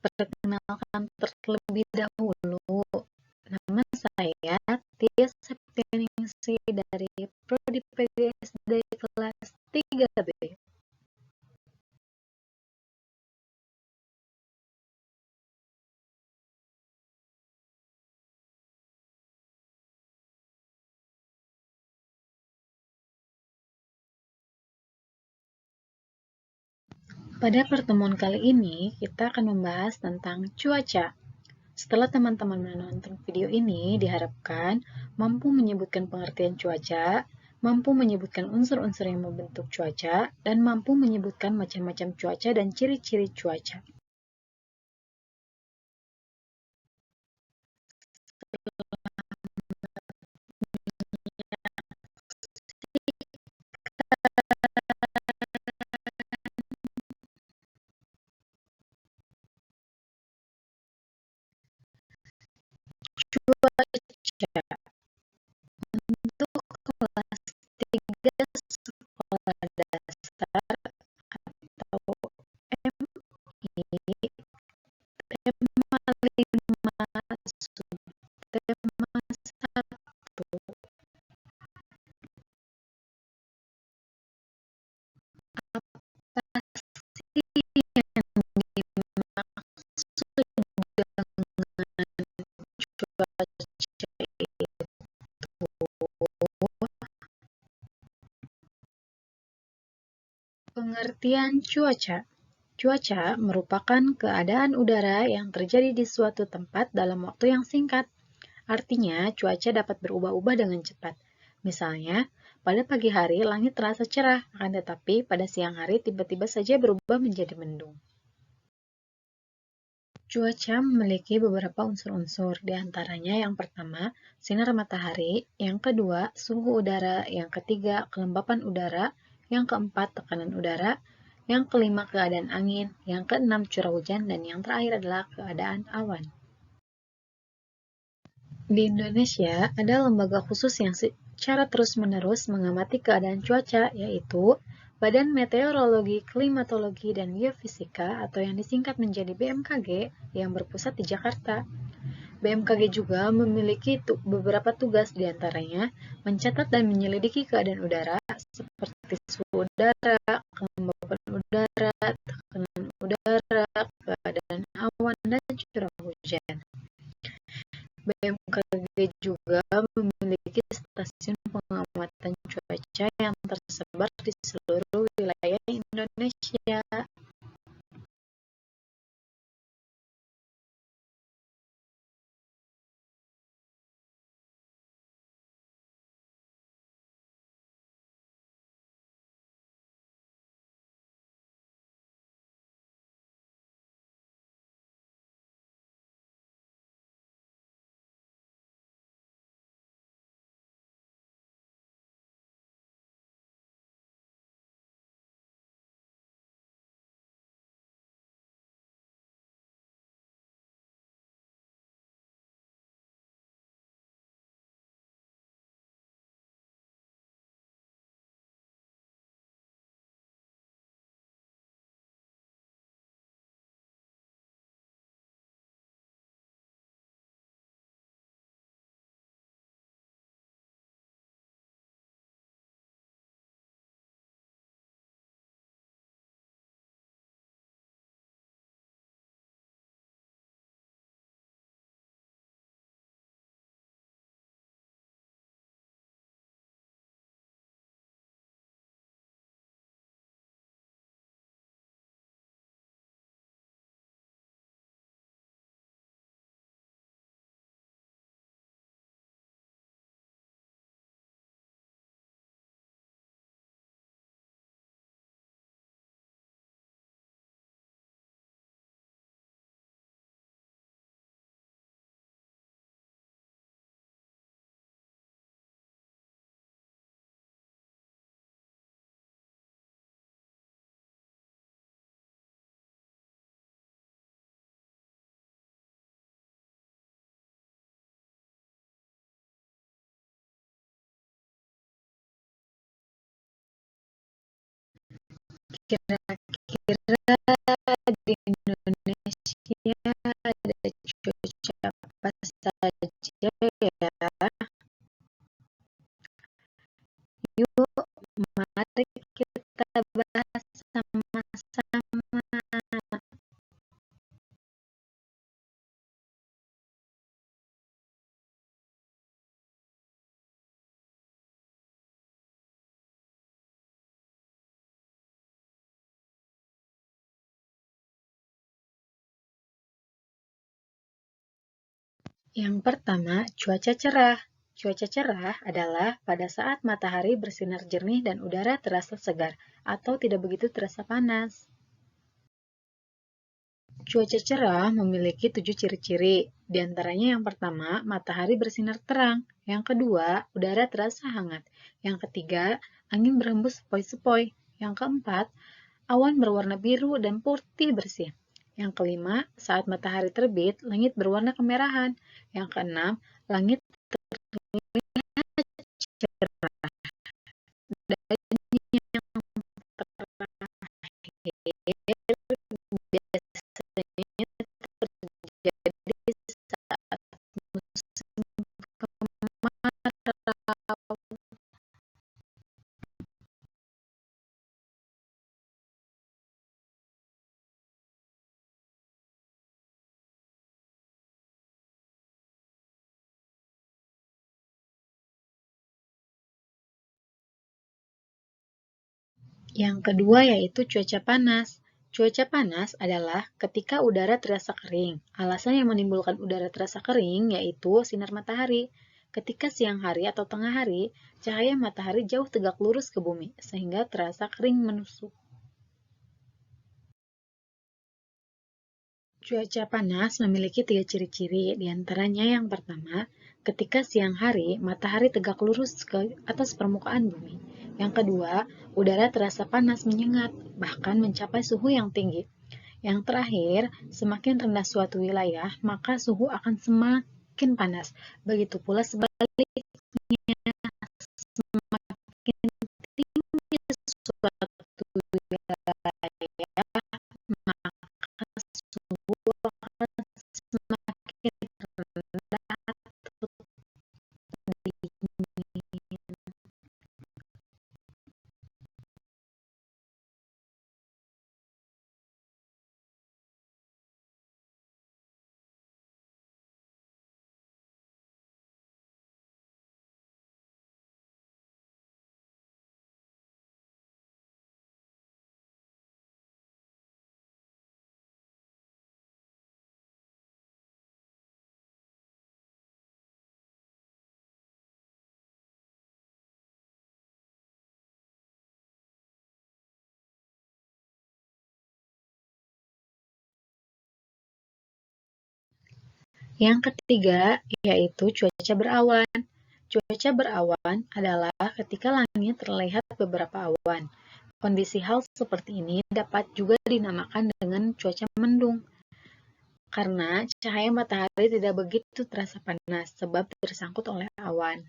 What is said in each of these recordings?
Perkenalkan terlebih dahulu, nama saya Tia Septianingsih dari Prodi PGSD kelas 3B. Pada pertemuan kali ini, kita akan membahas tentang cuaca. Setelah teman-teman menonton video ini, diharapkan mampu menyebutkan pengertian cuaca, mampu menyebutkan unsur-unsur yang membentuk cuaca, dan mampu menyebutkan macam-macam cuaca dan ciri-ciri cuaca. Cuaca untuk kelas 3 sekolah dasar atau MI, tema 5, subtema 1, apa sih yang dimaksud dengan cuaca itu? Pengertian cuaca. Cuaca merupakan keadaan udara yang terjadi di suatu tempat dalam waktu yang singkat. Artinya, cuaca dapat berubah-ubah dengan cepat. Misalnya, pada pagi hari langit terasa cerah, akan tetapi pada siang hari tiba-tiba saja berubah menjadi mendung. Cuaca memiliki beberapa unsur-unsur, di antaranya yang pertama, sinar matahari, yang kedua, suhu udara, yang ketiga, kelembapan udara, yang keempat, tekanan udara, yang kelima, keadaan angin, yang keenam, curah hujan, dan yang terakhir adalah keadaan awan. Di Indonesia, ada lembaga khusus yang secara terus-menerus mengamati keadaan cuaca, yaitu Badan Meteorologi, Klimatologi, dan Geofisika atau yang disingkat menjadi BMKG yang berpusat di Jakarta. BMKG juga memiliki beberapa tugas, diantaranya mencatat dan menyelidiki keadaan udara seperti suhu udara, kelembapan udara, tekanan udara, keadaan awan, dan curah hujan. BMKG juga memiliki stasiun pengamatan cuaca yang tersebar di seluruh wilayah Indonesia. Kira-kira di Indonesia Yang pertama, cuaca cerah. Cuaca cerah adalah pada saat matahari bersinar jernih dan udara terasa segar atau tidak begitu terasa panas. Cuaca cerah memiliki 7 ciri-ciri. Di antaranya yang pertama, matahari bersinar terang. Yang kedua, udara terasa hangat. Yang ketiga, angin berhembus sepoi-sepoi. Yang keempat, awan berwarna biru dan putih bersih. Yang kelima, saat matahari terbit, langit berwarna kemerahan. Yang keenam, langit cerah. Dan yang terakhir, biasanya terjadi saat musim kemarau. Yang kedua yaitu cuaca panas. Cuaca panas adalah ketika udara terasa kering. Alasan yang menimbulkan udara terasa kering yaitu sinar matahari. Ketika siang hari atau tengah hari, cahaya matahari jauh tegak lurus ke bumi, sehingga terasa kering menusuk. Cuaca panas memiliki 3 ciri-ciri, di antaranya yang pertama, ketika siang hari, matahari tegak lurus ke atas permukaan bumi. Yang kedua, udara terasa panas menyengat, bahkan mencapai suhu yang tinggi. Yang terakhir, semakin rendah suatu wilayah, maka suhu akan semakin panas. Begitu pula sebaliknya, semakin tinggi suatu wilayah, maka suhu akan semakin rendah atau dingin. Yang ketiga, yaitu cuaca berawan. Cuaca berawan adalah ketika langit terlihat beberapa awan. Kondisi hal seperti ini dapat juga dinamakan dengan cuaca mendung, karena cahaya matahari tidak begitu terasa panas sebab tersangkut oleh awan.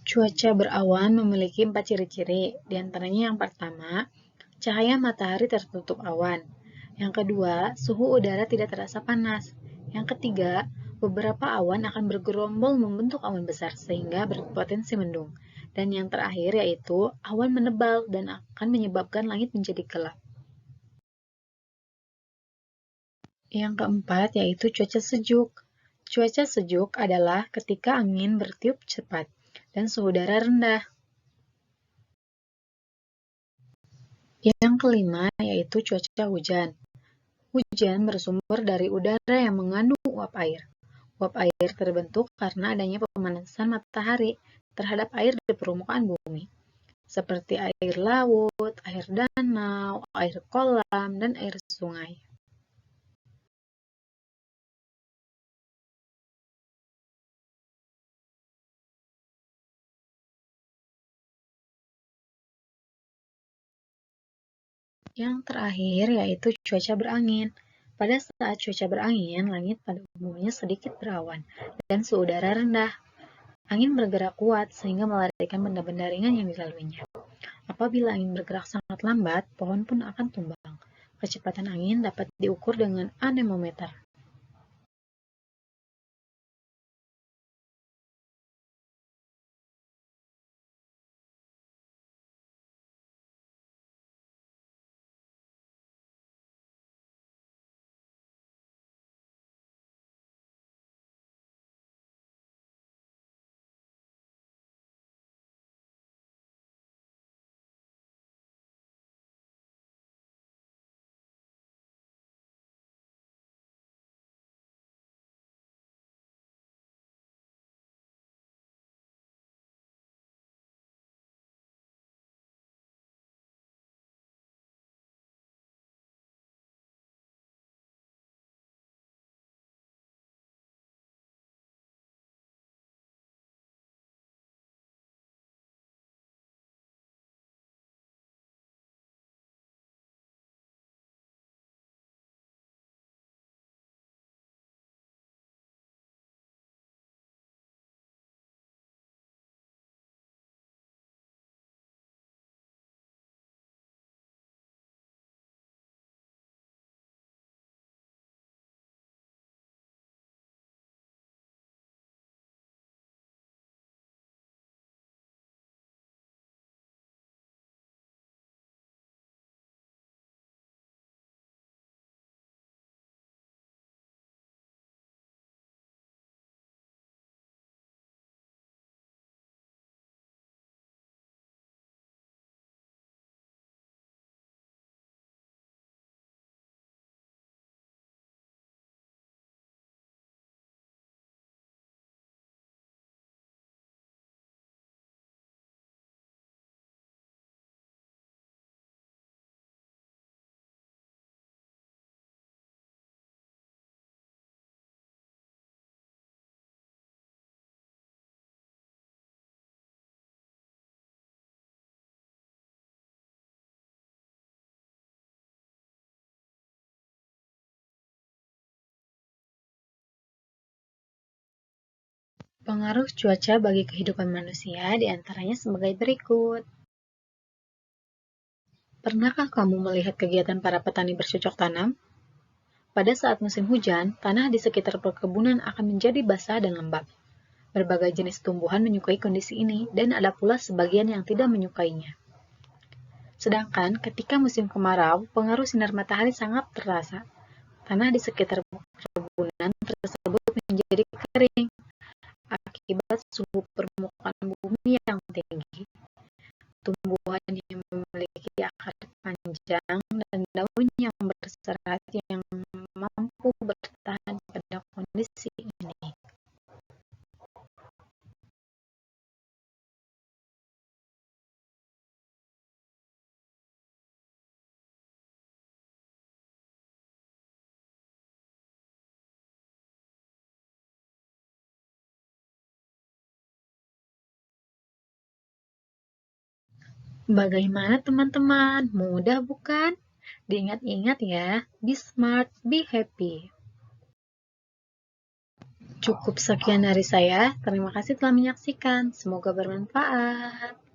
Cuaca berawan memiliki 4 ciri-ciri, di antaranya yang pertama, cahaya matahari tertutup awan. Yang kedua, suhu udara tidak terasa panas. Yang ketiga, beberapa awan akan bergerombol membentuk awan besar sehingga berpotensi mendung. Dan yang terakhir yaitu awan menebal dan akan menyebabkan langit menjadi gelap. Yang keempat yaitu cuaca sejuk. Cuaca sejuk adalah ketika angin bertiup cepat dan suhu udara rendah. Yang kelima yaitu cuaca hujan. Hujan bersumber dari udara yang mengandung uap air. Uap air terbentuk karena adanya pemanasan matahari terhadap air di permukaan bumi, seperti air laut, air danau, air kolam, dan air sungai. Yang terakhir yaitu cuaca berangin. Pada saat cuaca berangin, langit pada umumnya sedikit berawan dan suhu udara rendah. Angin bergerak kuat sehingga melarikan benda-benda ringan yang dilaluinya. Apabila angin bergerak sangat lambat, pohon pun akan tumbang. Kecepatan angin dapat diukur dengan anemometer. Pengaruh cuaca bagi kehidupan manusia diantaranya sebagai berikut. Pernahkah kamu melihat kegiatan para petani bercocok tanam? Pada saat musim hujan, tanah di sekitar perkebunan akan menjadi basah dan lembab. Berbagai jenis tumbuhan menyukai kondisi ini, dan ada pula sebagian yang tidak menyukainya. Sedangkan ketika musim kemarau, pengaruh sinar matahari sangat terasa. Tanah di sekitar perkebunan tersebut menjadi kering akibat suhu permukaan bumi yang tinggi. Tumbuhan yang memiliki akar panjang dan daun yang berserat yang mampu bertahan pada kondisi ini. Bagaimana teman-teman? Mudah bukan? Diingat-ingat ya, be smart, be happy. Cukup sekian dari saya. Terima kasih telah menyaksikan. Semoga bermanfaat.